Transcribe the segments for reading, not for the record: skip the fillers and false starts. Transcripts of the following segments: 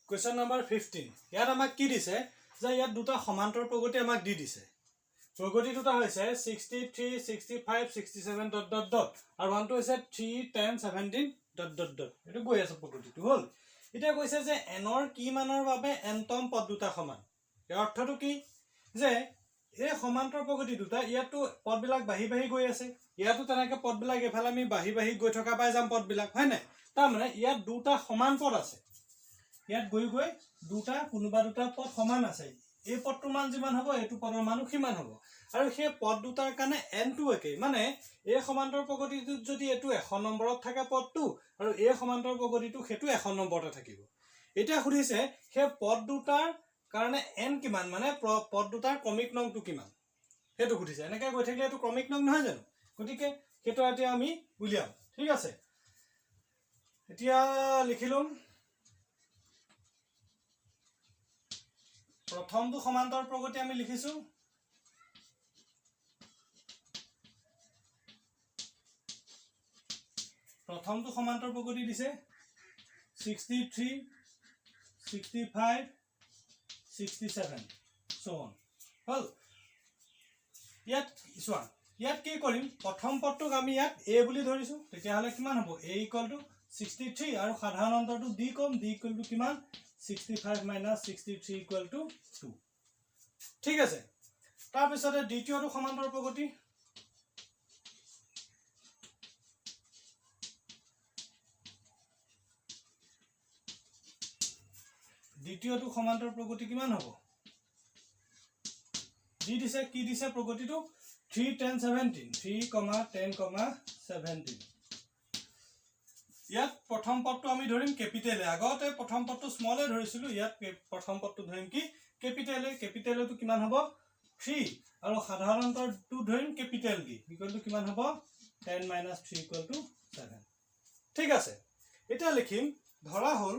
Question number 15. ইয়াত আমাক কি দিছে যে ইয়াত দুটা সমান্তর প্রগতি আমাক দি দিছে প্রগতি দুটা হৈছে 63 65 67 ডট ডট ডট আৰু ওয়ানটো হৈছে 3 10 17 ডট ডট ডট এটো গৈ আছে প্রগতিটো হল এটা কৈছে যে n ৰ কি মানৰ বাবে nতম পদ দুটা সমান ইয়াৰ অৰ্থটো কি যে এই সমান্তর প্রগতি দুটা ইয়াতো পদবিলাক বাহি বাহি গৈ আছে ইয়াতো তেনেকে পদবিলাক এফালে আমি বাহি বাহি গৈ থকা পাই যাম পদবিলাক হয় না তাৰ মানে ইয়াত দুটা সমান পদ আছে ইয়াত গৈ গৈ দুটা কোনোবা দুটা পদ সমান আছে এই পদটোৰ মান যিমান হ'ব এটো পদৰ মানো কিমান হ'ব আৰু সেই পদ দুটাৰ কাৰণে n টো একে মানে এই সমান্তৰ প্ৰগতিটোত যদি এটো 100 নম্বৰত থাকে পদটো আৰু এই সমান্তৰ প্ৰগতিটো হেতু 100 নম্বৰতে থাকিব এটা খুদিছে সেই পদ দুটাৰ কাৰণে n কিমান মানে পদ দুটাৰ ক্ৰমিক নংটো কিমান হেতু খুদিছে এনেকৈ গৈ থাকিলে এটো ক্ৰমিক নং নহয় জানো গতিকে হেতু এতিয়া আমি উলিয়াম ঠিক আছে এতিয়া লিখিলম প্ৰথমটো সমান্তৰ প্ৰগতি আমি লিখিছো প্ৰথমটো সমান্তৰ প্ৰগতি দিছে 63 65 67 so on হল ইয়াত ইসোৱা ইয়াত কি কৰিম প্ৰথম পদটোক আমি ইয়াত a বুলি ধৰিছো তেতিয়া হলে কিমান হ'ব a = 63 আৰু সাধাৰণ অন্তৰটো d কম d = কিমান 65 minus 63 equal to 2 ঠিক আছে তাৰ পিছতে দ্বিতীয়টো সমান্তৰ প্ৰগতি দ্বিতীয়টো সমান্তৰ প্ৰগতি কিমান হ'ব দি দিছে কি দিছে প্ৰগতিটো 3 10 17 3, 10, 17 ইয়াত প্ৰথম পদটো আমি ধৰিম ক্যাপিটেল এ আগতে প্ৰথম পদটো স্মল এ ধৰিছিলো ইয়াত প্ৰথম পদটো ধৰিম কি ক্যাপিটেল এটো কিমান হ'ব 3 আৰু সাধাৰণ অন্তৰটো ধৰিম ক্যাপিটেল ডি ইকুৱেল টু কিমান হ'ব 10 - 3 = 7 ঠিক আছে এটা লিখিম ধৰা হল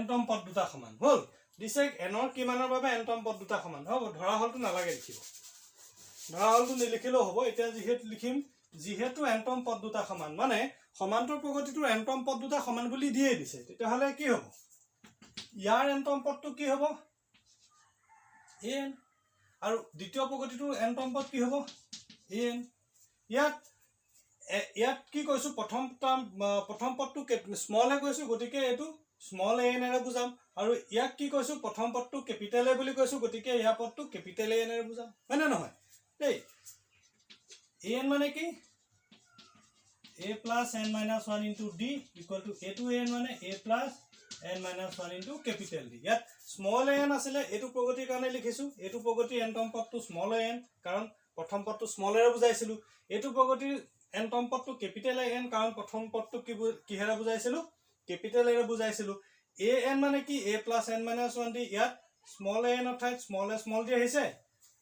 nতম পদ দুটা সমান হল দিছে n ৰ কি মানৰ বাবে nতম পদ দুটা সমান হ'ব ধৰা হলটো নালাগে লিখিব ধৰা হলটো নিলিখিলেও হ'ব এতিয়া যিহেতু লিখিম যিহেতু nতম পদ দুটা সমান মানে সমান্তৰ প্ৰগতিটোৰ nতম পদ দুটা সমান বুলি দিয়ে দিছে তেতিয়া হলে কি হ'ব ইয়াৰ nতম পদটো কি হ'ব n আৰু দ্বিতীয় প্ৰগতিটোৰ nতম পদ কি হ'ব n ইয়াত কি কৈছো প্ৰথম পদটো স্মল এ কৈছো গতিকে এটো স্মল a n এৰে বুজাম আৰু ইয়াক কি কৈছো প্ৰথম পদটো ক্যাপিটেল এ বুলি কৈছো গতিকে ইয়া পদটো ক্যাপিটেল a n এৰে বুজাম হয় না নহয় দেই a n মানে কি a + n - 1 * d = a to a n মানে a + n - 1 * capital D ইয়াত স্মল a n আছিল এটো প্ৰগতিৰ কাৰণে লিখিছো এটো প্ৰগতি nতম পদটো স্মল a n কাৰণ প্ৰথম পদটো স্মল এৰে বুজাইছিলো এটো প্ৰগতিৰ nতম পদটো ক্যাপিটেল a n কাৰণ প্ৰথম পদটো কিহেৰে বুজাইছিলো ক্যাপিটেল এৰে বুজাইছিলো a n মানে কি a + n - 1 d ইয়াত স্মল a n অৰ্থাৎ স্মল a স্মল দি আহিছে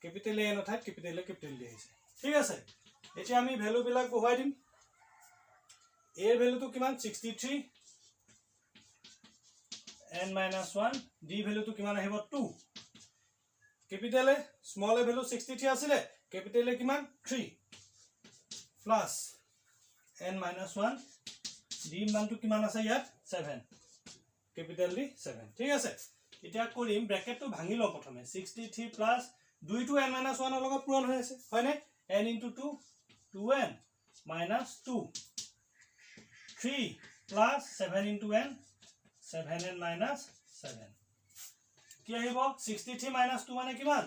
ক্যাপিটেল a n অৰ্থাৎ ক্যাপিটেল a ক্যাপিটেল দি আহিছে ঠিক আছে এতিয়া আমি ভ্যালু বিলাক বহাই দিম a এর ভ্যালুটো কিমান 63 n - 1 d ভ্যালুটো কিমান আহিব 2 capital a small a value 63 আছিল ক্যাপিটেল a কিমান 3 প্লাস n - 1 d মানটো কিমান আছে ইয়াত 7 ক্যাপিটেল d 7 ঠিক আছে এতিয়া কৰিম ব্ৰ্যাকেটটো ভাঙি লও প্ৰথমে 63 প্লাস 2 to n - 1 ৰ লগত পূৰণ হৈ আছে হয়নে n * 2 2n - 2 3 plus 7 into n 7n minus 7 কি আহিব 63 minus 2 মানে কিমান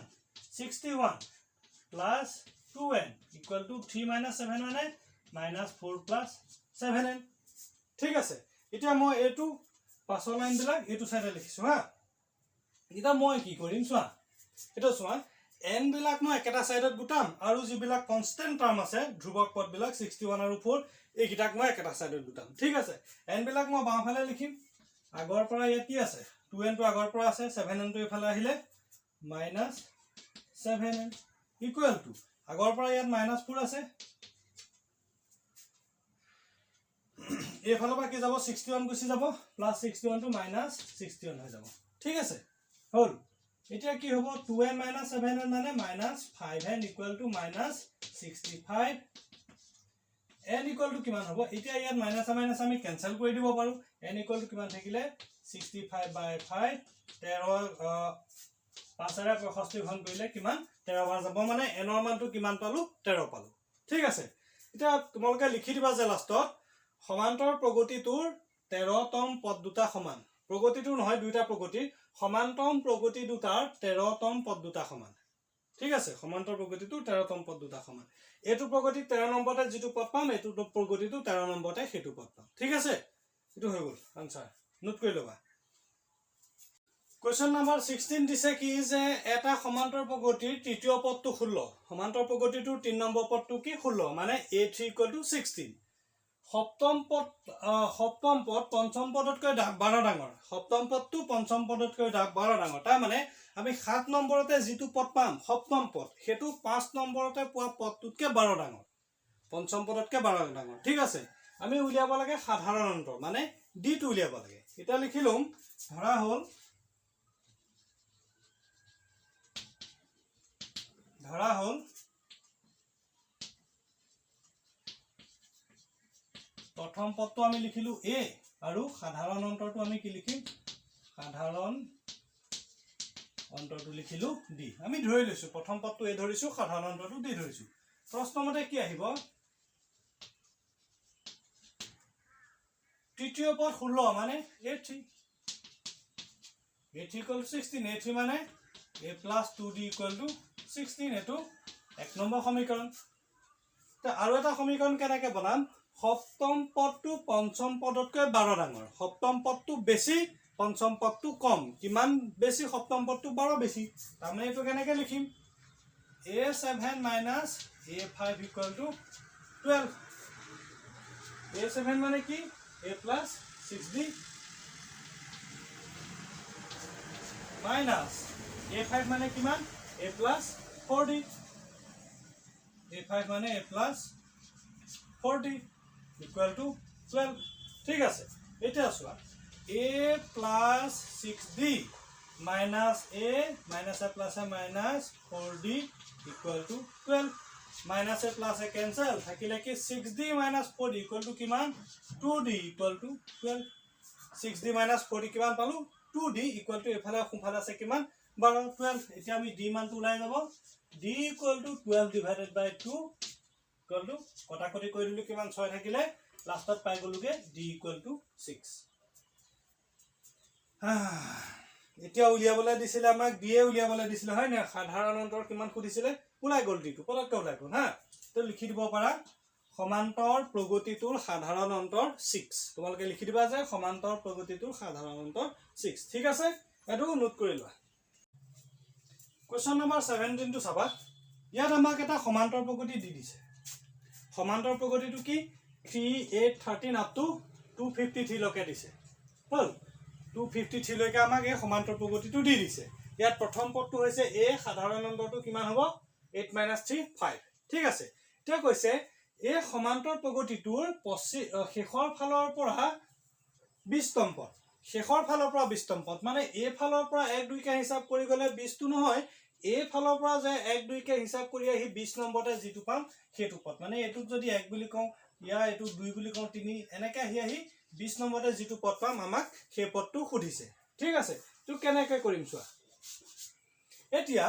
61 plus 2n equal to 3 minus 7 মানে minus 4 plus 7n ঠিক আছে এতিয়া মই এটো পাছৰ লাইন বিলাক এটো সাইডে লিখিছো হা এটা মই কি কৰিম চোৱা এটা চোৱা n বিলাক মই একটা সাইডত গুটাম আৰু যিবিলাক কনস্ট্যান্ট টাৰ্ম আছে ধ্ৰুবক পদ বিলাক 61 আৰু 4 এই গিটাক মই একটা সাইডত গুটাম ঠিক আছে n বিলাক মই বাওঁফালে লিখিম আগৰ পৰা ইয়াত কি আছে 2n টো আগৰ পৰা আছে 7n টো এফালে আহিলে -7n ইকুৱেল টু আগৰ পৰা ইয়াত -4 আছে এফালে বা কি যাব 61 গুছি যাব +61 to -61 হৈ যাব ঠিক আছে হল এতিয়া কি হ'ব 2n - 7n মানে -5n = -65 n = কিমান হ'ব এতিয়া ইয়াত মাইনাস মাইনাস আমি কেনসেল কৰি দিব পাৰো n = কিমান থাকিলে 65/5 13 5 ৰে 65 ঘন কৰিলে কিমান 13 বাৰ যাব মানে n ৰ মানটো কিমান পালো 13 পালো ঠিক আছে এতিয়া তোমালোকে লিখি দিবা যে লাষ্টত সমান্তৰ প্ৰগতিটোৰ 13তম পদ দুটা সমান প্ৰগতিটো নহয় দুইটা প্ৰগতি সমান্তম প্ৰগতি দুটাৰ 13তম পদ দুটা সমান ঠিক আছে সমান্তৰ প্ৰগতিটো 13তম পদ দুটা সমান এটো প্ৰগতি 13 নম্বৰতে যেটো পদ পাম এটো প্ৰগতিটো 13 নম্বৰতে হেতু পদ পাম ঠিক আছে এটো হৈ গল আনসাৰ নোট কৰি লবা Question number 16 দিছে কি যে এটা সমান্তৰ প্ৰগতিৰ তৃতীয় পদটো 16 সমান্তৰ প্ৰগতিটোৰ 3 নম্বৰ পদটো কি 16 মানে a3 = 16 সপ্তম পদ পঞ্চম পদতকৈ 12 ডাঙৰ সপ্তম পদটো পঞ্চম পদতকৈ 12 ডাঙৰ তাৰ মানে আমি 7 নম্বৰতে যেটো পদ পাম সপ্তম পদ হেতু 5 নম্বৰতে পোৱা পদটোতকৈ 12 ডাঙৰ পঞ্চম পদতকৈ 12 ডাঙৰ ঠিক আছে আমি উলিয়াব লাগে সাধাৰণ অন্তৰ মানে d টো উলিয়াব লাগে এটা লিখিলম ধৰা হল প্ৰথম পদটো আমি লিখিলো a আৰু সাধাৰণ অন্তৰটো আমি কি লিখিম সাধাৰণ অন্তৰটো লিখিলো d আমি ধৰি লৈছো প্ৰথম পদটো a ধৰিছো সাধাৰণ অন্তৰটো d ধৰিছো প্ৰশ্নমতে কি আহিব তৃতীয় পদ 16 মানে a3 = 16 a3 মানে a + 2d = 16 এটো এক নম্বৰ সমীকৰণ তে আৰু এটা সমীকৰণ কেনেকৈ বনাম সপ্তম পদটো পঞ্চম পদতকৈ 12 ডাঙৰ সপ্তম পদটো বেছি পঞ্চম পদটো কম কিমান বেছি সপ্তম পদটো 12 বেছি তাৰমানে এটো কেনেকৈ লিখিম a7 - a5 = 12 a7 মানে কি a + 6d minus a5 মানে কিমান a + 4d a5 মানে a + 4d = 12 ঠিক আছে এটা চোৱা a + 6d minus a minus a plus a minus 4d = 12 minus a plus a cancel থাকিলে কি 6d minus 4d = কিমান 2d = 12 6d minus 4d কিমান পালো 2d = এফালে সোঁফালে আছে কিমান 12 12 এতিয়া আমি d মানটো ওলাই যাব d = 12 / 2 কটাকটি কৰি দিলে কিমান 6 থাকিলে লাষ্টত পাই গলুগে d = 6 এতিয়া উলিয়াবলৈ দিছিলে আমাক d উলিয়াবলৈ দিছিলে হয় না সাধাৰণ অন্তৰ কিমান খুদিছিলে ওলাই গল d টো পতককৈ ওলাই গল হা তো লিখি দিব পাৰা সমান্তৰ প্ৰগতিটোৰ সাধাৰণ অন্তৰ 6 তোমালোকে লিখি দিবা যে সমান্তৰ প্ৰগতিটোৰ সাধাৰণ অন্তৰ 6 ঠিক আছে এটো নোট কৰি লোৱা Question number 17 টো চাবা ইয়াত আমাক এটা সমান্তৰ প্ৰগতি দি দিছে সমান্তৰ প্ৰগতিটো কি 3 8 13 up to 253 লৈকে দিছে হল 253 লৈকে আমাক এই সমান্তৰ প্ৰগতিটো দি দিছে ইয়াত প্ৰথম পদটো হৈছে a সাধাৰণ অন্তৰটো কিমান হ'ব 8 - 3 5 ঠিক আছে এতিয়া কৈছে এই সমান্তৰ প্ৰগতিটোৰ শেষৰ ফালৰ পৰা 20তম পদ শেষৰ ফালৰ পৰা 20তম পদ মানে a ফালৰ পৰা 1 2 কে হিচাপ কৰি গলে 20 টো নহয় a ফালৰ পৰা যে 1 2 কে হিচাপ কৰি আহি 20 নম্বৰতে যেটো পাম হেতু পদ মানে এটুক যদি 1 বুলি কওঁ ইয়া এটুক 2 বুলি কওঁ 3 এনেকৈ আহি 20 নম্বৰতে যেটো পদ পাম আমাক সেই পদটো খুদিছে ঠিক আছে তো কেনেকৈ কৰিম চোৱা এতিয়া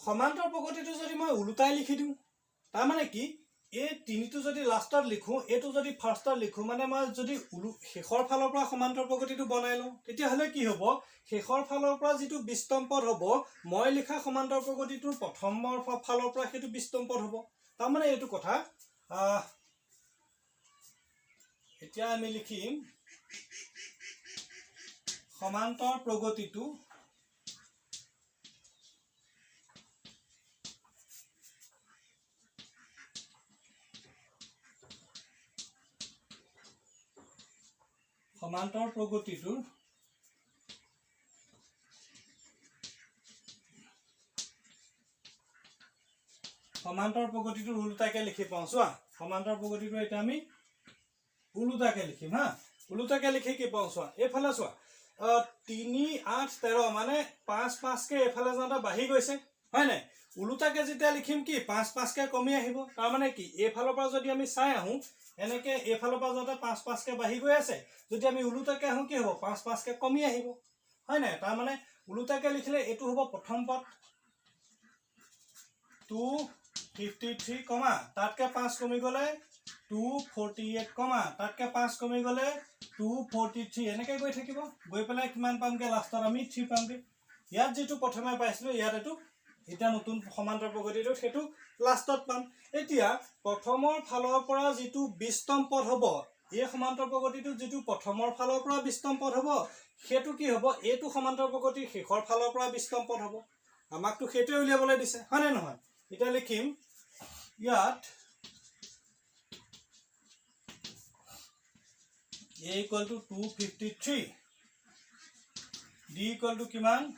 সমান্তৰ প্ৰগতিটো যদি মই উলুটাই লিখি দিওঁ তাৰ মানে কি এই তিনিটো যদি লাষ্টত লিখো এটো যদি ফাৰ্ষ্টত লিখো মানে মই যদি শেষৰ ফালৰ পৰা সমান্তৰ প্ৰগতিটো বনাই লওঁ তেতিয়া হলে কি হ'ব শেষৰ ফালৰ পৰা যেটো 20তম পদ হ'ব মই লিখা সমান্তৰ প্ৰগতিটোৰ প্ৰথমৰ ফালৰ পৰা হেতু 20তম পদ হ'ব তাৰ মানে এটো কথা এতিয়া আমি লিখিম সমান্তৰ প্ৰগতিটো সমান্তৰ প্ৰগতিটোৰ উলুটাকে লিখি পাওঁ চোৱা সমান্তৰ প্ৰগতিটো এটা আমি উলুটাকে লিখিম হা উলুটাকে লিখি কি পাওঁ চোৱা এইফালে চোৱা 3 8 13 মানে 5 5 কে এফালে যাওঁতে বাঢ়ি গৈছে হয় নাই উলুটাকে যেতিয়া লিখিম কি 5 5 কে কমি আহিব তাৰ মানে কি এফালৰ পৰা যদি আমি চাই আহো এনেকে এফালৰ পৰা যাওঁতে 5 5 কে বাঢ়ি গৈ আছে যদি আমি উলুটাকে আহো কি হ'ব 5 5 কে কমি আহিব হয় নাই তাৰ মানে উলুটাকে লিখিলে এটো হ'ব প্ৰথম পদ 253 কমা তাতকে 5 কমি গলে 248 কমা তাতকে 5 কমি গলে 243 এনেকে গৈ থাকিব গৈ পেলাই কিমান পামগে লাষ্টত আমি 3 পামগে ইয়াত যেটো প্ৰথমে পাইছিলো ইয়াত এটো এটা নতুন সমান্তৰ প্ৰগতিটো সেটো লাষ্টত পাম এতিয়া প্ৰথমৰ ফালৰ পৰা যেটো 20তম পদ হ'ব এই সমান্তৰ প্ৰগতিটো যেটো প্ৰথমৰ ফালৰ পৰা 20তম পদ হ'ব সেটো কি হ'ব এটো সমান্তৰ প্ৰগতি শেষৰ ফালৰ পৰা 20তম পদ হ'ব আমাকটো হেটোই উলিয়াবলৈ দিছে হয় নহয় এটা লিখিম ইয়াত a equal to 253 d equal to কিমান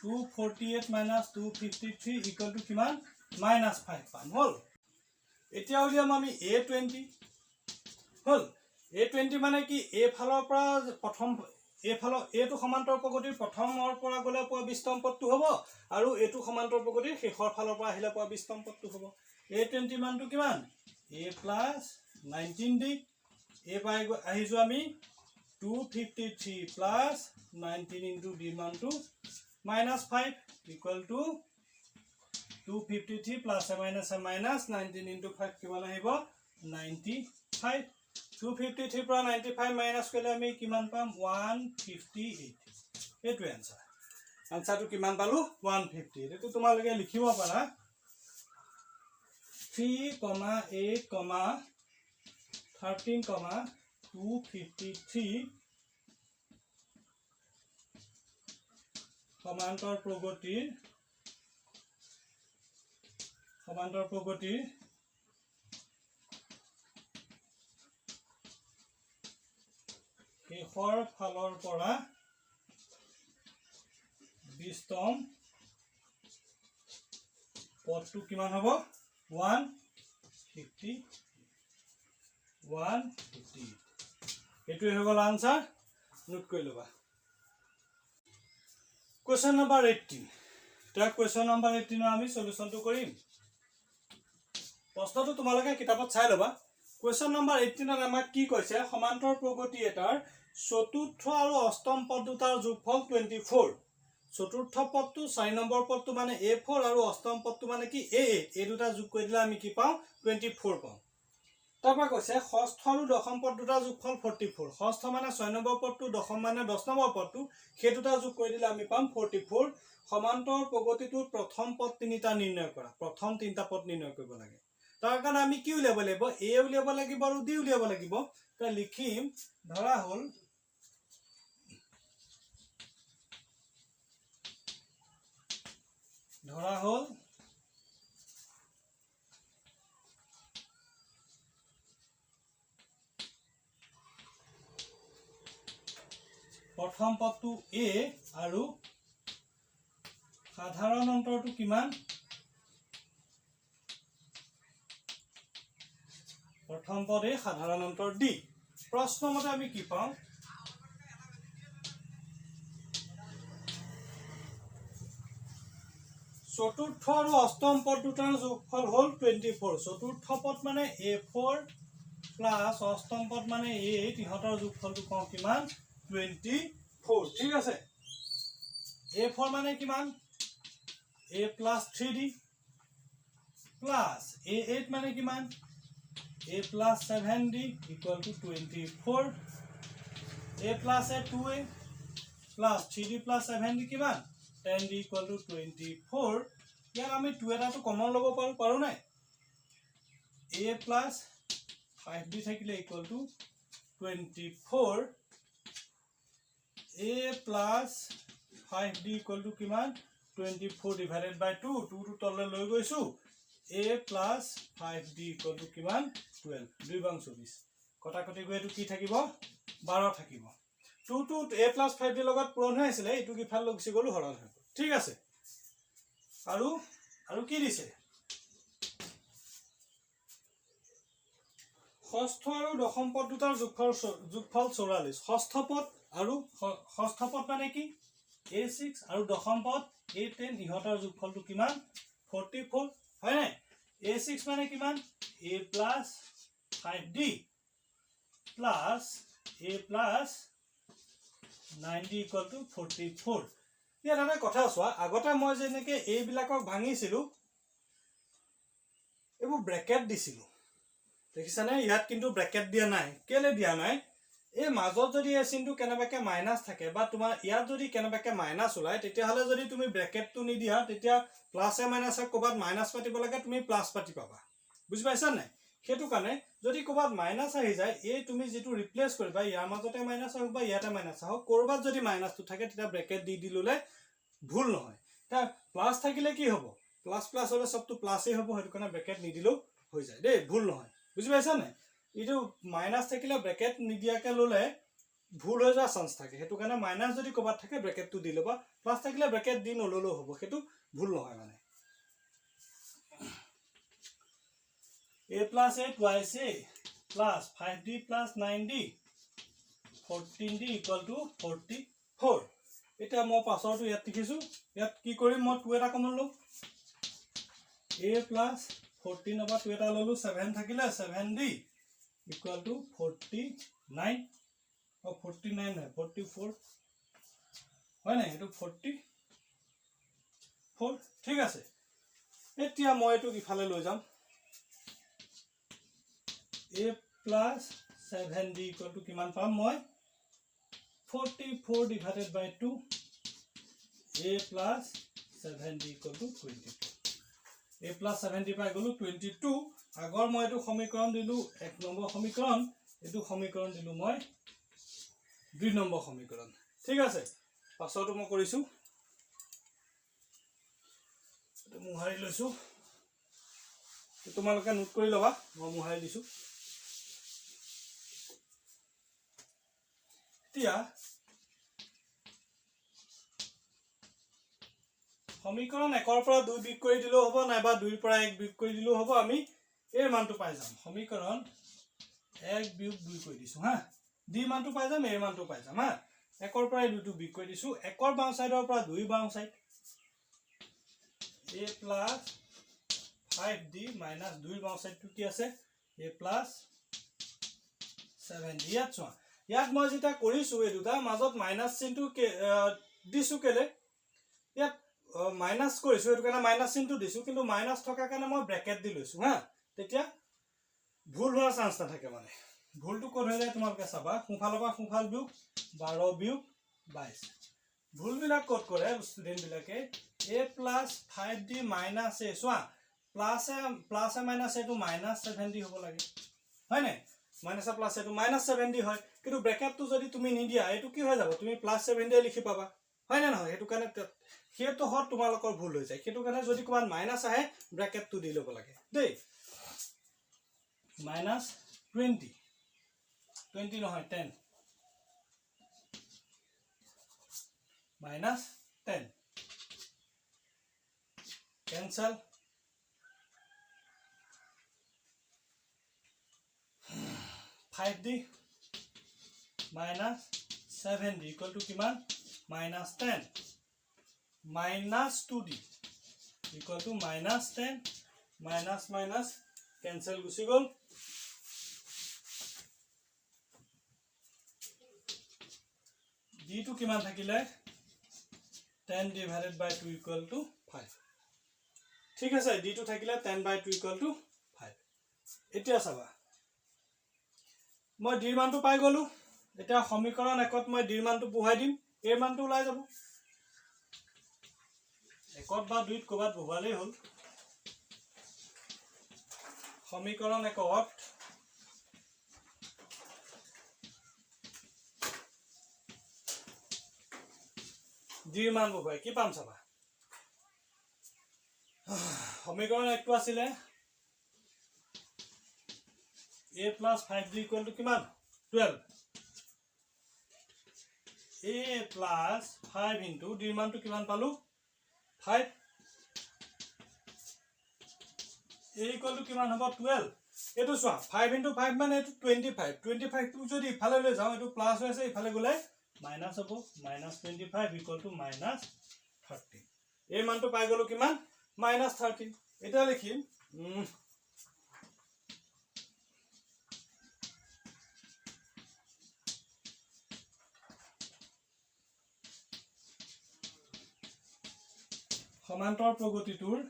248 minus 253 equal to কিমান minus 5 পাম হল এতিয়া উলিয়াম আমি a20 হল a20 মানে কি a ফালৰ পৰা প্ৰথম a ফালৰ এটো সমান্তৰ প্ৰগতিৰ প্ৰথমৰ পৰা গলে পোৱা 20তম পদটো হ'ব আৰু এটো সমান্তৰ প্ৰগতিৰ শেষৰ ফালৰ পৰা আহিলে পোৱা 20তম পদটো হ'ব a20 মানটো কিমান a plus 19d a পাই আহিছো আমি 253 plus 19 into d মানটো minus 5 equal to 253 plus a minus 19 into 5 কিমান আহিব 95 253 পৰা 95 মাইনাস কৰিলে আমি কিমান পাম 158 এটো आंसर आंसरটো কিমান পালো 158 এটো তোমালোকে লিখিব পাৰা 3, 8, 13, 253 সমান্তৰ প্ৰগতিৰ শেষৰ ফালৰ পৰা 20তম পদটো কিমান হ'ব 150 এটো হৈ গ'ল आंसर নোট কৰি লবা क्वेश्चन नंबर 18 তা क्वेश्चन नंबर 18 আমি সলিউশনটো কৰিম প্ৰশ্নটো তোমালোকে কিতাপত চাই লবা क्वेश्चन नंबर 18 আমাক কি কৈছে সমান্তৰ প্ৰগতি এটাৰ চতুৰ্থ আৰু অষ্টম পদ দুটাৰ যোগফল 24 চতুৰ্থ পদটো 4 নম্বৰ পদটো মানে a4 আৰু অষ্টম পদটো মানে কি a8 এই দুটা যোগ কৰি দিলে আমি কি পাও 24 পাও তাৰপা কৈছে ষষ্ঠ আৰু দশম পদ দুটা যোগফল 44 ষষ্ঠ মানে 6 নম্বৰ পদটো দশম মানে 10 নম্বৰ পদটো সেই দুটা যোগ কৰি দিলে আমি পাম 44 সমান্তৰ প্ৰগতিটোৰ প্ৰথম পদ তিনিটা নিৰ্ণয় কৰা প্ৰথম তিনিটা পদ নিৰ্ণয় কৰিব লাগে তাৰ কাৰণে আমি কি উলিয়াব লাগিব a উলিয়াব লাগিব আৰু d উলিয়াব লাগিব তা লিখিম ধৰা হল প্ৰথম পদটো a আৰু সাধাৰণ অন্তৰটো কিমান প্ৰথম পদে সাধাৰণ অন্তৰ d প্ৰশ্ন মতে আমি কি পাম চতুৰ্থ আৰু অষ্টম পদ দুটাৰ যোগফল হ'ল 24 চতুৰ্থ পদ মানে a4 প্লাস অষ্টম পদ মানে a8 ইহতৰ যোগফলটো পাও কিমান 24 ঠিক আছে a4 মানে কিমান a plus 3d plus a8 মানে কিমান a plus 7d equal to 24 a plus a 2a plus 3d plus 7d কিমান 10d equal to 24 ইয়াৰ আমি 2 এটাটো কমন লব পাৰো নাই a plus 5d থাকিলে equal to 24 a plus 5d equal to কিমান 24 divided by 2 2 to তললৈ লৈ গৈছো a plus 5d equal to কিমান 12 2 বাং 24 কটাকটি গৈ এটো কি থাকিব 12 থাকিব 2 to a plus 5d লগত পূৰণ হৈ আছিল এটো কি ফাল লগছি গলো হৰণ হৈ ঠিক আছে আৰু কি দিছে ষষ্ঠ আৰু দশম পদ দুটাৰ যোগফল 44 ষষ্ঠ পদ আৰু ষষ্ঠ পদ মানে কি a6 আৰু দশম পদ a10 ইহঁতৰ যোগফলটো কিমান 44 হয় নাই a6 মানে কিমান a plus 5d plus a plus 9d equal to 44 ইয়াত এটা কথা চোৱা আগতে মই যেনেকৈ এইবিলাকক ভাঙিছিলো এইবোৰ ব্ৰেকেট দিছিলো দেখিছানে ইয়াত কিন্তু ব্ৰেকেট দিয়া নাই কেলে দিয়া নাই এই মাজত যদি এই চিনটো কেনেবাকে মাইনাস থাকে বা তোমাৰ ইয়াত যদি কেনেবাকে মাইনাস ওলায় তেতিয়া হলে যদি তুমি ব্ৰেকেটটো নিদিয়া তেতিয়া প্লাসে মাইনাসে কোবাত মাইনাস পাতিব লাগে তুমি প্লাস পাতি পাবা বুজি পাইছা নাই হেতু কাৰণে যদি কোবাত মাইনাস আহি যায় এই তুমি যেটো ৰিপ্লেস কৰিবা ইয়াৰ মাজতে মাইনাস আহক বা ইয়াতে মাইনাস আহক কৰবাত যদি মাইনাসটো থাকে তেতিয়া ব্ৰেকেট দি দিললে ভুল নহয় তা প্লাস থাকিলে কি হ'ব প্লাস প্লাস হলে সবটো প্লাসই হ'ব হেতু কাৰণে ব্ৰেকেট নিদিলো হৈ যায় দেই ভুল নহয় বুজি পাইছা নাই ইটো মাইনাস থাকিলে ব্ৰেকেট নিদিয়াকে ললে ভুল হৈ যোৱা চান্স থাকে হেতু কাৰণে মাইনাস যদি কোবাত থাকে ব্ৰেকেটটো দি লবা প্লাস থাকিলে ব্ৰেকেট দি নললো হ'ব হেতু ভুল নহয় মানে a plus a twice a plus 5d plus 9d 14d equal to 44 এটা মই পাছৰটো ইয়াত লিখিছো ইয়াত কি কৰিম মই 2 এটা কমন লম a plus 14 over 2 এটা ললো 7 থাকিলে 7d equal to 49 or 49 নাই 44 হয় নাই এটো 44 ঠিক আছে এতিয়া মই এটো ইফালে লৈ যাম a plus 7d equal to কিমান পাম মই 44 divided by 2 a plus 7d equal to 22 a plus 7d পাই গলো 22 আগৰ মই এটো সমীকৰণ দিলু 1 নম্বৰ সমীকৰণ এটো সমীকৰণ দিলু মই 2 নম্বৰ সমীকৰণ ঠিক আছে পাছৰটো মই কৰিছো এটো মুহাৰি লৈছো তোমালোকে নোট কৰি লবা মই মুহাৰি দিছো এতিয়া সমীকৰণ 1 ৰ পৰা 2 বিয়োগ কৰি দিলো হ'ব নাইবা 2 ৰ পৰা 1 বিয়োগ কৰি দিলো হ'ব আমি এৰ মানটো পাই যাম সমীকৰণ 1 বিয়োগ 2 কৰি দিছো হা d মানটো পাই যাম এৰ মানটো পাই যাম হা 1 ৰ পৰা 2 টো বিয়োগ কৰি দিছো 1 ৰ বাও সাইডৰ পৰা 2 বাও side a plus 5d minus 2 বাও সাইডটো কি আছে a plus 7d ইয়াত চোৱা ইয়াত মই যেটা কৰিছো এই দুটা মাজত মাইনাস চিনটো দিছো কেলে ইয়াত মাইনাস কৰিছো এটো কাৰণে মাইনাস চিনটো দিছো কিন্তু মাইনাস থকা কাৰণে মই ব্ৰেকেট দি লৈছো হা তেতিয়া ভুল হোৱাৰ চান্স নাথাকে মানে ভুলটো কোন হৈ যায় তোমালোকে চাবা খুফালৰ পৰা খুফাল বিয়োগ 12 বিয়োগ 22 ভুল বিলাক কোড কৰে ষ্টুডেন্ট বিলাকে a plus 5d minus a চোৱা প্লাস এ মাইনাস এটো মাইনাস 7d হ'ব লাগে হয় নাই মাইনাস প্লাস এটো মাইনাস 7d হয় কিন্তু ব্ৰেকেটটো যদি তুমি নিদিয়া এটো কি হৈ যাব তুমি প্লাস 7d লিখি পাবা হয় না নহয় এটো কাৰণে হেতু হত তোমালোকৰ ভুল হৈ যায় হেতু কাৰণে যদি কোন মাইনাস আহে ব্ৰেকেটটো দি লব লাগে দেই minus 20 নহয় 10 minus 10 cancel 5d minus 7d equal to kiman minus 10 minus 2d equal to minus 10 minus cancel gusi gol d to kiman thakile 10 divided by 2 equal to 5 ঠিক আছে d to থাকিলে 10 by 2 equal to 5 এতিয়া চাবা মই d ৰ মানটো পাই গলো এটা সমীকৰণ একত মই d ৰ মানটো বহাই দিম a ৰ মানটো ওলাই যাব একত বা 2 ত কোবাত বহালেই হল সমীকৰণ একত d ৰ মান বহাই কি পাম চাবা সমীকৰণ একটো আছিলে a plus 5d equal to kiman 12 a plus 5 into d মান to kiman palu 5 a equal to kiman hobo 12 etu swa 5 into 5 mane etu 25 25 tu jodi ifale le jao etu plus hoise ifale gole minus হ'ব -25 equal to -13 এই মানটো পাই গ'লো কিমান -13 এতিয়া লিখিম সমান্তৰ প্ৰগতিটোৰ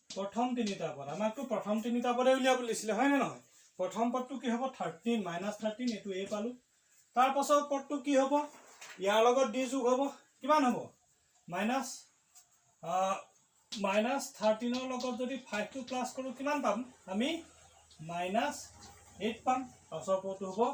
প্ৰথম তিনিটা পদ আমাকতো প্ৰথম তিনিটা পদে উলিয়াব দিছিলে হয় নে নহয় প্ৰথম পদটো কি হ'ব 13 -13 এটো এ পালো তাৰ পাছৰ পদটো কি হ'ব ইয়াৰ লগত ডি যোগ হ'ব কিমান হ'ব -13 ৰ লগত যদি 5 টো প্লাস কৰো কিমান পাম আমি -8 পাম পাছৰ পদটো হ'ব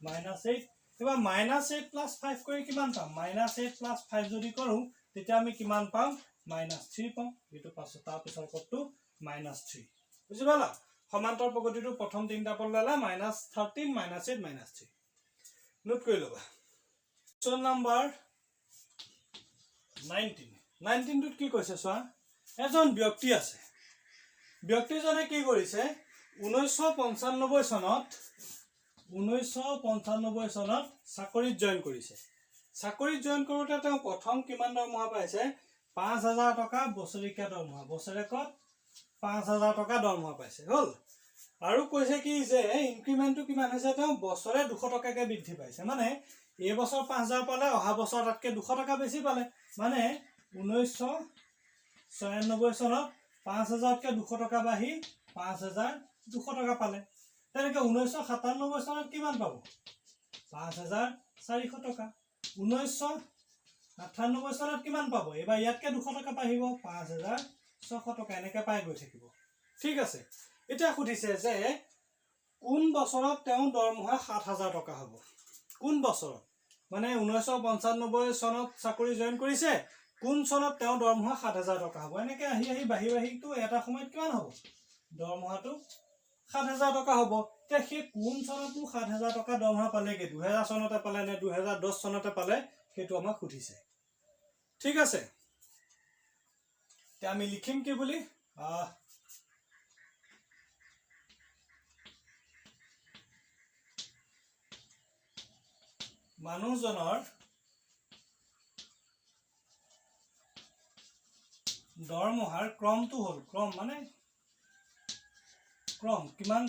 -8 এবাৰ -8 + 5 কৰি কিমান পাম -8 + 5 যদি কৰো তেতিয়া আমি কিমান পাম -3 পাম এটো পাছত তাৰ পিছৰ পদটো -3 বুজি পালা সমান্তৰ প্ৰগতিটো প্ৰথম তিনিটা পদ ললা -13 -8 -3 নোট কৰি লবা কোৱেশ্চন নম্বৰ 19 টোত কি কৈছে চোৱা এজন ব্যক্তি আছে ব্যক্তিজনে কি কৰিছে 1995 চনত চাকৰিত জয়েন কৰিছে চাকৰিত জয়েন কৰোতে তেওঁ প্ৰথম কিমান দৰমহা পাইছে 5000 টকা বছৰিকীয়া দৰমহা বছৰেকত 5000 টকা দৰমহা পাইছে হল আৰু কৈছে কি যে ইনক্ৰিমেন্টটো কিমান হৈছে তেওঁ বছৰে 200 টকাকে বৃদ্ধি পাইছে মানে এই বছৰ 5000 পালে অহা বছৰ তাতকে 200 টকা বেছি পালে মানে 1996 চনত 5000 কে 200 টকা বাঢ়ি 5200 টকা পালে তেনেকে 1997 চনত কিমান পাব 5400 টকা 1998 চনত কিমান পাব এবাৰ ইয়াতকে 200 টকা বাঢ়িব 5600 টকা এনেকে পাই গৈ থাকিব ঠিক আছে এটা খুদিছে যে কোন বছৰত তেওঁ দৰমহা 7000 টকা হ'ব কোন বছৰত মানে 1995 চনত চাকৰি জয়েন কৰিছে কোন চনত তেওঁ দৰমহা 7000 টকা হ'ব এনেকে আহি আহি বাঢ়ি তো এটা সময়ত কিমান হ'ব দৰমহাটো 7000 টকা হ'ব তে সেই কোন চনতনো 7000 টকা দৰমহা পালেগে 2000 চনতে পালে নে 2010 চনতে পালে সেইটো আমাক খুদিছে ঠিক আছে তে আমি লিখিম কি বুলি মানুহজনৰ দৰমহাৰ ক্ৰমটো হ'ল ক্ৰম মানে ক্ৰম কিমান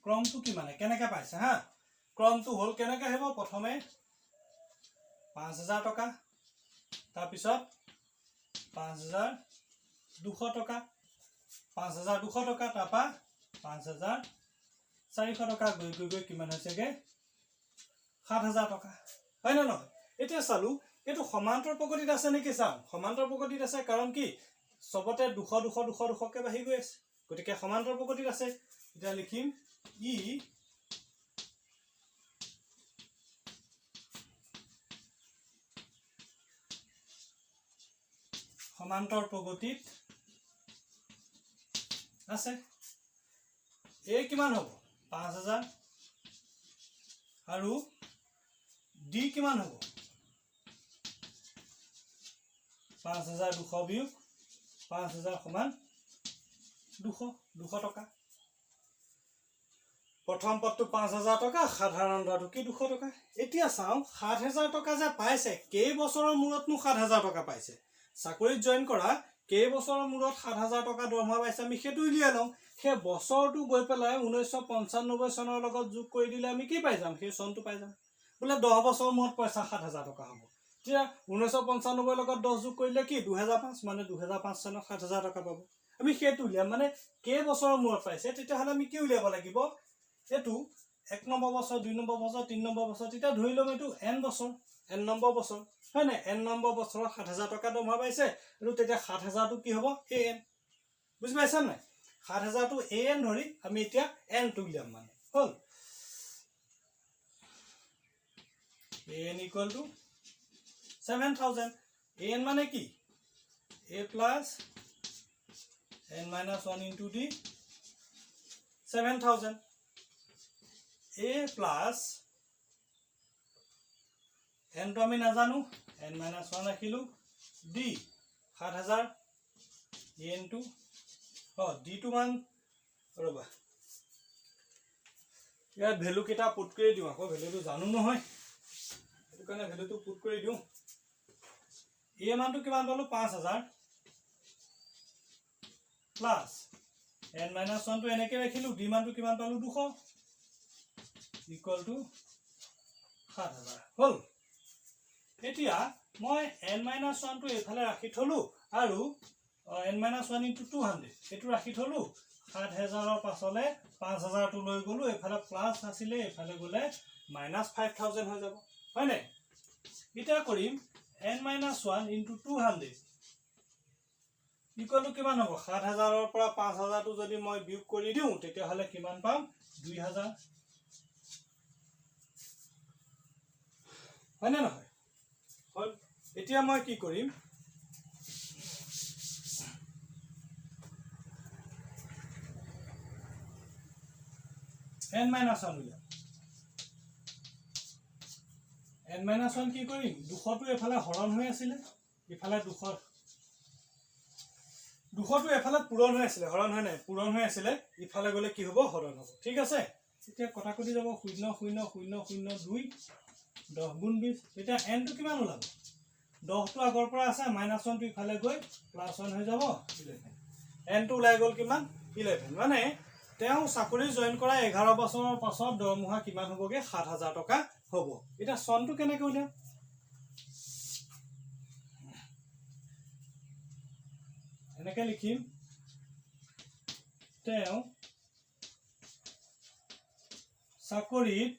ক্ৰমটো কি মানে কেনেকৈ পাইছে হা ক্ৰমটো হ'ল কেনেকৈ হ'ব প্ৰথমে 5000 টকা তাৰ পিছত 5200 টকা 5200 টকা তাৰপা 5400 টকা গৈ গৈ গৈ কিমান হৈছেগে 7000 টকা হয় না নহয় এতিয়া চালু এটো সমান্তৰ প্ৰগতিত আছে নেকি চাও সমান্তৰ প্ৰগতিত আছে কাৰণ কি সবতে 200 200 200 200 কে বাঢ়ি গৈ আছে গতিকে সমান্তৰ প্ৰগতিত আছে এটা লিখিম ই সমান্তৰ প্ৰগতিত আছে এ কিমান হ'ব 5000 আৰু ডি কিমান হ'ব 5200 বিয়োগ 5000 সমান 200 টকা প্ৰথম পদটো 5000 টকা সাধাৰণ দৰটো কি 200 টকা এতিয়া চাও 7000 টকা যে পাইছে কেই বছৰৰ মূৰতনো 7000 টকা পাইছে চাকৰিত জয়েন কৰা কেই বছৰৰ মূৰত 7000 টকা দৰমহা পাইছে আমি হেতু উলিয়াই লওঁ হে বছৰটো গৈ পেলাই 1995 চনৰ লগত যোগ কৰি দিলে আমি কি পাই যাম সেই চনটো পাই যাম বলে 10 বছৰ মূৰত পইচা 7000 টকা হ'ব এতিয়া 1995 লগত 10 যোগ কৰিলে কি 2005 মানে 2005 চনত 7000 টকা পাব আমি হেতু উলিয়াম মানে কেই বছৰৰ মূৰত পাইছে তেতিয়া হলে আমি কি উলিয়াব লাগিব এটো 1 নম্বৰ বছৰ 2 নম্বৰ বছৰ 3 নম্বৰ বছৰ তেতিয়া ধৰি লম এটো n বছৰ n নম্বৰ বছৰ হয় না n নম্বৰ বছৰত 7000 টকা দৰমহা পাইছে আৰু তেতিয়া 7000 টো কি হ'ব an বুজি পাইছা নাই 7000 টো an ধৰি আমি এতিয়া n টো উলিয়াম মানে হল an equal to 7000 an মানে কি a plus n minus 1 into d 7000 a plus n তো আমি নাজানো n minus 1 ৰাখিলো d 7000 n to d টো মান ৰবা ইয়াত ভ্যালু কেটা পুট কৰি দিও আকৌ ভ্যালুটো জানো নহয় এটো কাৰণে ভ্যালুটো পুট কৰি দিও এ মানটো কিমান পালো 5000 প্লাস n - 1 টো এনেকে ৰাখিলো d মানটো কিমান পালো 200 ইকুয়াল টু 7000 হল এতিয়া মই n - 1 টো এফালে ৰাখি থলো আৰু n - 1 * 200 এটো ৰাখি থলো 7000 ৰ পাছলে 5000 টো লৈ গলো এফালে প্লাস আছিলে এফালে গলে -5000 হৈ যাব হয় নাই এটা কৰিম n - 1 * 200 ইকুয়াল টু কিমান হ'ব 7000 ৰ পৰা 5000 টো যদি মই বিয়োগ কৰি দিও তেতিয়া হলে কিমান পাম 2000 হয় না নহয় হল এতিয়া মই কি কৰিম n - 1 উলিয়াম n - 1 কি কৰিম 200 টো এফালে হৰণ হৈ আছিল ইফালে 200 টো এফালে পূৰণ হৈ আছিল হৰণ হয় নাই পূৰণ হৈ আছিল ইফালে গলে কি হ'ব হৰণ হ'ব ঠিক আছে এতিয়া কথা কটি যাব 0.00002 10 গুণ 20 এটা n টো কিমান ওলাব 10 টো আগৰ পৰা আছে -1 টো ইফালে গৈ +1 হৈ যাব 11 n টো ওলাই গল কিমান 11 মানে তেও চাকৰি জয়েন কৰা 11 বছৰৰ পাছত দৰমহা কিমান হ'বগে 7000 টকা হ'ব এটা সনটো কেনেকৈ উলিয়াম এনেকৈ লিখিম তেও চাকৰিত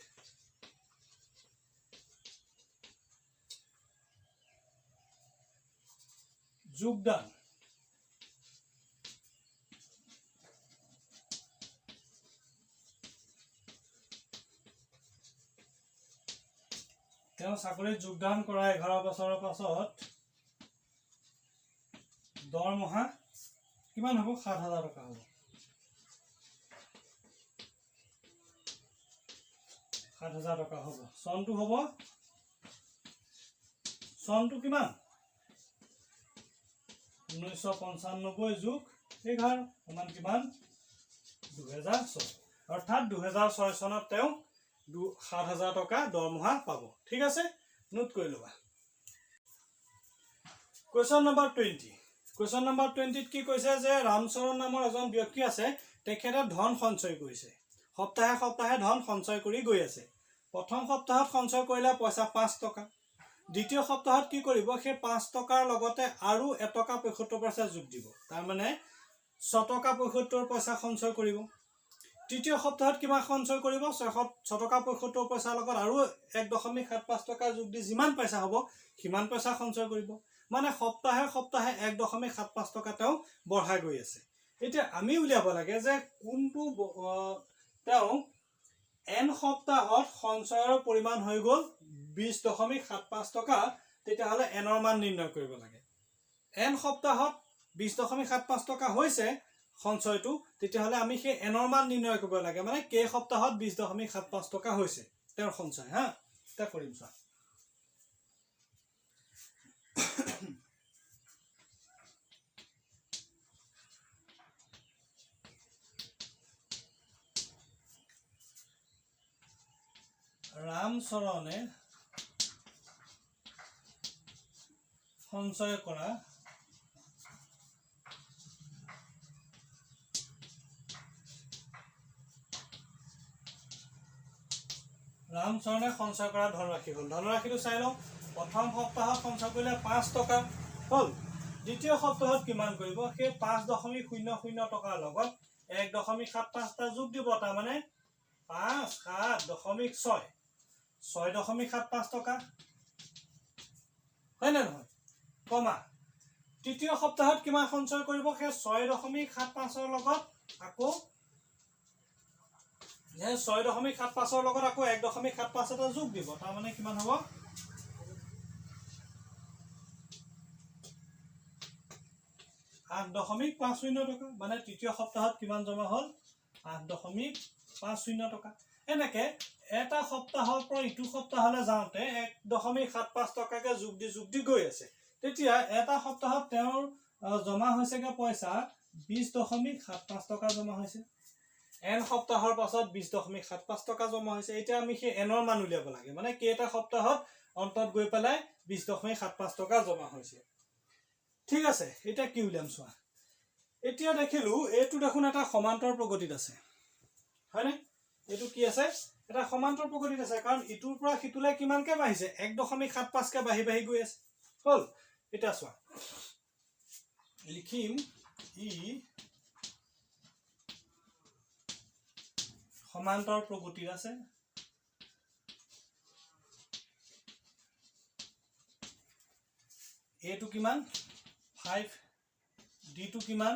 যোগদান তেও চাকৰিত যোগদান কৰা 11 বছৰৰ পাছত দৰমহা কিমান হ'ব 7000 টকা হ'ব 7000 টকা হ'ব সনটো হ'ব সনটো কিমান 1995 যোগ 11 সমান কিমান 2006 অৰ্থাৎ 2006 চনত তেও 7000 টকা দৰমহা পাব ঠিক আছে নোট কৰি লবা কোৱেশ্চন নম্বৰ 20 কোৱেশ্চন নম্বৰ 20 কি কৈছে যে ৰামচৰণ নামৰ এজন ব্যক্তি আছে তেখেতে ধন সঞ্চয় কৰিছে সপ্তাহে সপ্তাহে ধন সঞ্চয় কৰি গৈ আছে প্ৰথম সপ্তাহত সঞ্চয় কৰিলে পইচা 5 টকা দ্বিতীয় সপ্তাহত কি কৰিব সেই 5 টকাৰ লগতে আৰু 1 টকা 75 পইচা যোগ দিব তাৰ মানে 6 টকা 75 পইচা সঞ্চয় কৰিব তৃতীয় সপ্তাহত কিমান সঞ্চয় কৰিব 6 টকা 75 পইচা লগত আৰু 1.75 টকা যোগ দি যিমান পইচা হ'ব কিমান পইচা সঞ্চয় কৰিব মানে সপ্তাহে সপ্তাহে 1.75 টকা তেও বঢ়াই গৈ আছে এতিয়া আমি উলিয়াব লাগে যে কোনটো তেও n সপ্তাহত সঞ্চয়ৰ পৰিমাণ হৈ গল 20.75 টকা তেতিয়া হলে n ৰ মান নিৰ্ণয় কৰিব লাগে n সপ্তাহত 20.75 টকা হৈছে সঞ্চয়টো তেতিয়া হলে আমি সেই n ৰ মান নিৰ্ণয় কৰিব লাগে মানে কে সপ্তাহত 20.75 টকা হৈছে তেওঁৰ সঞ্চয় হা এটা কৰিম চা ৰামচৰণে সঞ্চয় কৰা ধনৰাশি হল ধনৰাশিটো চাই লওঁ প্ৰথম সপ্তাহত সঞ্চয় কৰিলে 5 টকা হল দ্বিতীয় সপ্তাহত কিমান কৰিব সেই 5.00 টকাৰ লগত 1.75 টা যোগ দিব তাৰ মানে 5.7.6 6.75 টকা হয় না নহয় কমা তৃতীয় সপ্তাহত কিমান সঞ্চয় কৰিব সেই 6.75 ৰ লগত আকৌ 6.75 ৰ লগত আকৌ 1.75 এটা যোগ দিব তাৰ মানে কিমান হ'ব 8.50 টকা মানে তৃতীয় সপ্তাহত কিমান জমা হল 8.50 টকা এনেকে এটা সপ্তাহৰ পৰা ইটো সপ্তাহলৈ যাওঁতে 1.75 টকাকে যোগ দি গৈ আছে তেতিয়া এটা সপ্তাহত তেওঁৰ জমা হৈছেগে পইচা 20.75 টকা জমা হৈছে n সপ্তাহৰ পাছত 20.75 টকা জমা হৈছে এতিয়া আমি সেই n ৰ মান উলিয়াব লাগে মানে কেইটা সপ্তাহত অন্তত গৈ পেলাই 20.75 টকা জমা হৈছে ঠিক আছে এটা কি উলিয়াম চোৱা এতিয়া দেখিলো এটো দেখোন এটা সমান্তৰ প্ৰগতিত আছে হয়নে এটো কি আছে এটা সমান্তৰ প্ৰগতিত আছে কাৰণ ইটোৰ পৰা সিটোলৈ কিমানকে বাঢ়িছে 1.75 কে বাঢ়ি বাঢ়ি গৈ আছে হল এটা চোৱা লিখিম ই সমান্তৰ প্ৰগতিত আছে এটো কিমান 5 d টো কিমান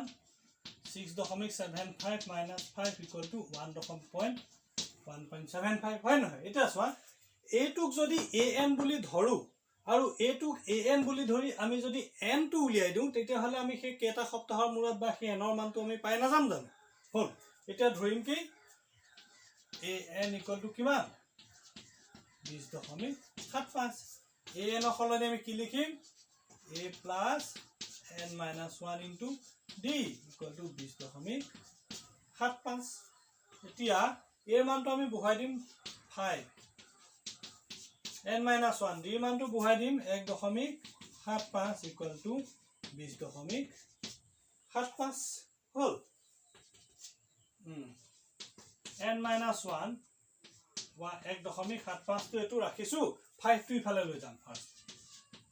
6.75 minus 5 equal to 1.75 হয় নহয় এটা চোৱা এটুক যদি an বুলি ধৰো আৰু এটুক an বুলি ধৰি আমি যদি n টো উলিয়াই দিও তেতিয়া হলে আমি সেই কেটা সপ্তাহৰ মূৰত বা সেই n ৰ মানটো আমি পাই না যাম জানো হল এতিয়া ধৰিম কি an equal to কিমান 20.75 an ৰ সলনি আমি কি লিখিম a plus n minus 1 into d equal to 20.75 এতিয়া a মানটো আমি বহাই দিম 5 n minus 1 d মানটো বহাই দিম 1.75 equal to 20.75 hall n minus 1 1.75 তো এটো ৰাখিছো 5 টো ইফালে লৈ যাম first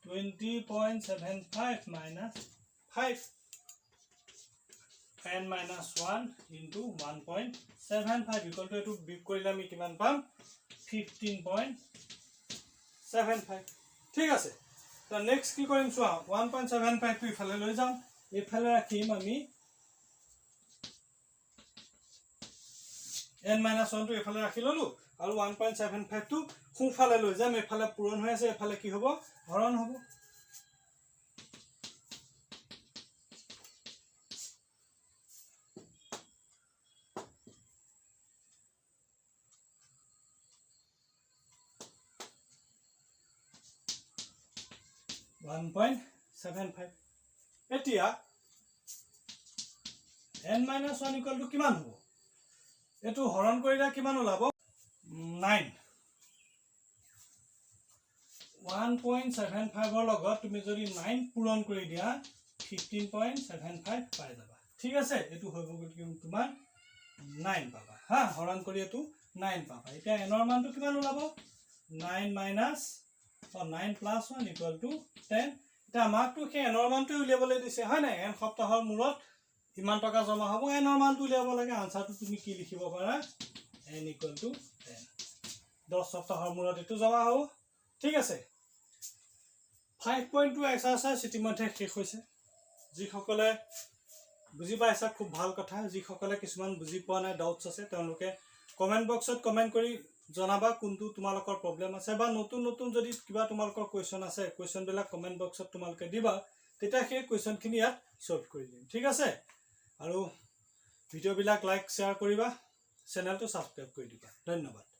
20.75 minus 5 n minus 1 into 1.75 equal to etu big করিলে আমি কিমান পাম 15.75 ঠিক আছে তো নেক্সট কি কৰিম চোৱা 1.75 টো ইফালে লৈ যাম ইফালে ৰাখিম আমি n minus 1 টো ইফালে ৰাখি ললো আৰু 1.75 টো খুফালে লৈ যাম ইফালে পূৰণ হৈ আছে ইফালে কি হ'ব হৰণ হ'ব এতিয়া n minus 1 equal to কিমান হ'ব এটো হৰণ কৰিলে কিমান ওলাব 9 1.75 ৰ লগত তুমি যদি 9 পূৰণ কৰি দিয়া 15.75 পাই যাবা ঠিক আছে এটো হৈ গ'ল তোমাৰ 9 পাবা হা হৰণ কৰি এটো 9 পাবা এতিয়া n ৰ মানটো কিমান ওলাব 9 minus 9 plus 1 equal to 10 এটা আমাকটো সেই n ৰ মানটো উলিয়াবলৈ দিছে হয় না n সপ্তাহৰ মূৰত ইমান টকা জমা হ'ব n ৰ মানটো উলিয়াব লাগে আনসাৰটো তুমি কি লিখিব পাৰা n equal to 10 10 সপ্তাহৰ মূৰত এটো জমা হ'ব ঠিক আছে 5.2 এক্সাৰসাইজ ইতিমধ্যে শেষ হৈছে যি সকলে বুজি পাইছা খুব ভাল কথা যি সকলে কিছুমান বুজি পোৱা নাই ডাউটছ আছে তেওঁলোকে কমেন্ট বক্সত কমেন্ট কৰি জনাবা কোনটো তোমালোকৰ প্ৰবলেম আছে বা নতুন নতুন যদি কিবা তোমালোকৰ কোৱেশ্চন আছে কোৱেশ্চন বিলাক কমেন্ট বক্সত তোমালোকে দিবা তেতিয়া সেই কোৱেশ্চন খিনি ইয়াত সলভ কৰি দিম ঠিক আছে আৰু ভিডিও বিলাক লাইক শেয়াৰ কৰিবা চেনেলটো সাবস্ক্ৰাইব কৰি দিবা ধন্যবাদ